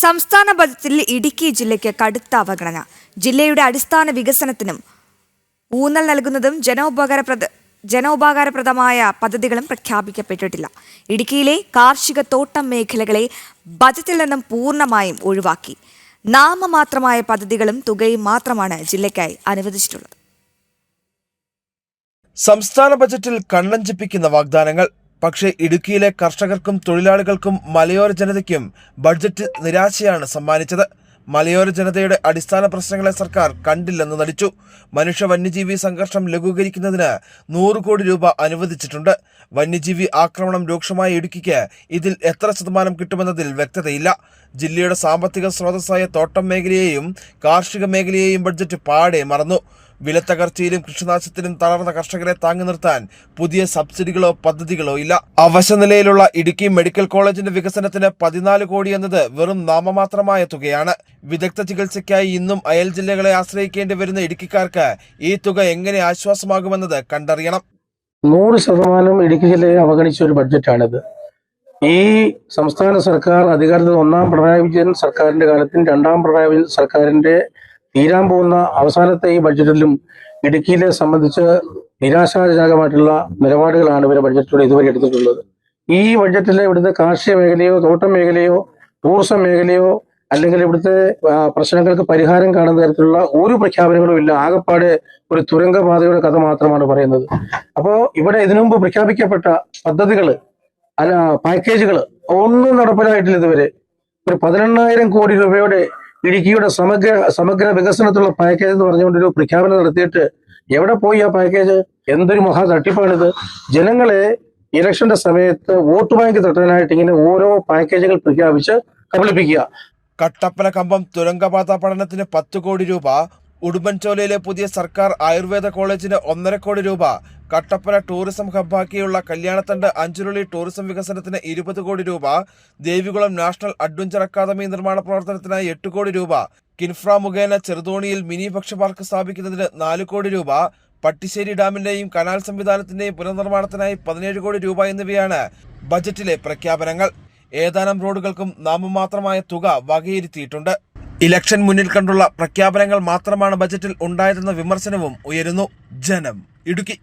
സംസ്ഥാന ബജറ്റിൽ ഇടുക്കി ജില്ലയ്ക്ക് കടുത്ത അവഗണന. ജില്ലയുടെ അടിസ്ഥാന വികസനത്തിനും ഊന്നൽ നൽകുന്നതും ജനോപകാരപ്രദമായ പദ്ധതികളും പ്രഖ്യാപിക്കപ്പെട്ടിട്ടില്ല. ഇടുക്കിയിലെ കാർഷിക തോട്ടം മേഖലകളെ ബജറ്റിൽ നിന്നും പൂർണ്ണമായും ഒഴിവാക്കി. നാമമാത്രമായ പദ്ധതികളും തുകയും മാത്രമാണ് ജില്ലയ്ക്കായി അനുവദിച്ചിട്ടുള്ളത്. സംസ്ഥാന ബജറ്റിൽ കണ്ണഞ്ചിപ്പിക്കുന്ന വാഗ്ദാനങ്ങൾ. പക്ഷേ ഇടുക്കിയിലെ കർഷകർക്കും തൊഴിലാളികൾക്കും മലയോര ജനതയ്ക്കും ബഡ്ജറ്റ് നിരാശയാണ് സമ്മാനിച്ചത്. മലയോര ജനതയുടെ അടിസ്ഥാന പ്രശ്നങ്ങളെ സർക്കാർ കണ്ടില്ലെന്ന് നടിച്ചു. മനുഷ്യ വന്യജീവി സംഘർഷം ലഘൂകരിക്കുന്നതിന് 100 കോടി രൂപ അനുവദിച്ചിട്ടുണ്ട്. വന്യജീവി ആക്രമണം രൂക്ഷമായ ഇടുക്കിക്ക് ഇതിൽ എത്ര ശതമാനം കിട്ടുമെന്നതിൽ വ്യക്തതയില്ല. ജില്ലയുടെ സാമ്പത്തിക സ്രോതസ്സായ തോട്ടം മേഖലയെയും കാർഷിക മേഖലയെയും ബഡ്ജറ്റ് പാടെ മറന്നു. വിലത്തകർച്ചയിലും കൃഷിനാശത്തിലും തളർന്ന കർഷകരെ താങ്ങി നിർത്താൻ പുതിയ സബ്സിഡികളോ പദ്ധതികളോ ഇല്ല. അവശനിലയിലുള്ള ഇടുക്കി മെഡിക്കൽ കോളേജിന്റെ വികസനത്തിന് 14 കോടി എന്നത് വെറും നാമമാത്രമായ തുകയാണ്. വിദഗ്ധ ചികിത്സയ്ക്കായി ഇന്നും അയൽ ജില്ലകളെ ആശ്രയിക്കേണ്ടി വരുന്ന ഇടുക്കിക്കാർക്ക് ഈ തുക എങ്ങനെ ആശ്വാസമാകുമെന്നത് കണ്ടറിയണം. 100% ഇടുക്കി ജില്ലയെ അവഗണിച്ച ഒരു ബഡ്ജറ്റാണിത്. ഈ സംസ്ഥാന സർക്കാർ അധികാരത്തിൽ ഒന്നാം പിണറായി വിജയൻ സർക്കാരിന്റെ കാലത്തും രണ്ടാം പിണറായി വിജയൻ സർക്കാരിന്റെ തീരാൻ പോകുന്ന അവസാനത്തെ ഈ ബഡ്ജറ്റിലും ഇടുക്കിയിലെ സംബന്ധിച്ച് നിരാശാജനകമായിട്ടുള്ള നിലപാടുകളാണ് ഇവരെ ബഡ്ജറ്റിലൂടെ ഇതുവരെ എടുത്തിട്ടുള്ളത്. ഈ ബഡ്ജറ്റിലെ ഇവിടുത്തെ കാർഷിക മേഖലയോ തോട്ടം മേഖലയോ ടൂറിസം മേഖലയോ അല്ലെങ്കിൽ ഇവിടുത്തെ പ്രശ്നങ്ങൾക്ക് പരിഹാരം കാണുന്ന തരത്തിലുള്ള ഒരു പ്രഖ്യാപനങ്ങളും ഇല്ല. ആകെപ്പാടെ ഒരു തുരങ്കപാതയുടെ കഥ മാത്രമാണ് പറയുന്നത്. അപ്പോൾ ഇവിടെ ഇതിനു മുമ്പ് പ്രഖ്യാപിക്കപ്പെട്ട പദ്ധതികൾ പാക്കേജുകൾ ഒന്നും നടപ്പിലായിട്ടില്ല ഇതുവരെ. ഒരു 18,000 കോടി രൂപയുടെ ഇടുക്കിയുടെ സമഗ്ര വികസനത്തിലുള്ള പാക്കേജ് എന്ന് പറഞ്ഞുകൊണ്ടൊരു പ്രഖ്യാപനം നടത്തിയിട്ട് എവിടെ പോയി ആ പാക്കേജ്? എന്തൊരു മഹാ തട്ടിപ്പാണിത്. ജനങ്ങളെ ഇലക്ഷന്റെ സമയത്ത് വോട്ട് ബാങ്ക് തട്ടാനായിട്ട് ഇങ്ങനെ ഓരോ പാക്കേജുകൾ പ്രഖ്യാപിച്ച് കബളിപ്പിക്കുക. കട്ടപ്പന കമ്പം തുരങ്കപാത പഠനത്തിന് 10 കോടി രൂപ, ഉടുമ്പൻചോലയിലെ പുതിയ സർക്കാർ ആയുർവേദ കോളേജിന് 1.5 കോടി രൂപ, കട്ടപ്പന ടൂറിസം ഹബ്ബാക്കിയുള്ള കല്യാണത്തണ്ട് അഞ്ചുരുളി ടൂറിസം വികസനത്തിന് 20 കോടി രൂപ, ദേവികുളം നാഷണൽ അഡ്വഞ്ചർ അക്കാദമി നിർമ്മാണ പ്രവർത്തനത്തിനായി 8 കോടി രൂപ, കിൻഫ്ര മുഖേന ചെറുതോണിയിൽ മിനി ഭക്ഷ്യ പാർക്ക് സ്ഥാപിക്കുന്നതിന് 4 കോടി രൂപ, പട്ടിശ്ശേരി ഡാമിന്റെയും കനാൽ സംവിധാനത്തിന്റെയും പുനർനിർമ്മാണത്തിനായി 17 കോടി രൂപ എന്നിവയാണ് ബജറ്റിലെ പ്രഖ്യാപനങ്ങൾ. ഏതാനും റോഡുകൾക്കും നാമമാത്രമായ തുക വകയിരുത്തിയിട്ടുണ്ട്. ഇലക്ഷൻ മുന്നിൽ കണ്ടുള്ള പ്രഖ്യാപനങ്ങൾ മാത്രമാണ് ബജറ്റിൽ ഉണ്ടായതെന്ന വിമർശനവും ഉയരുന്നു. ജനം, ഇടുക്കി.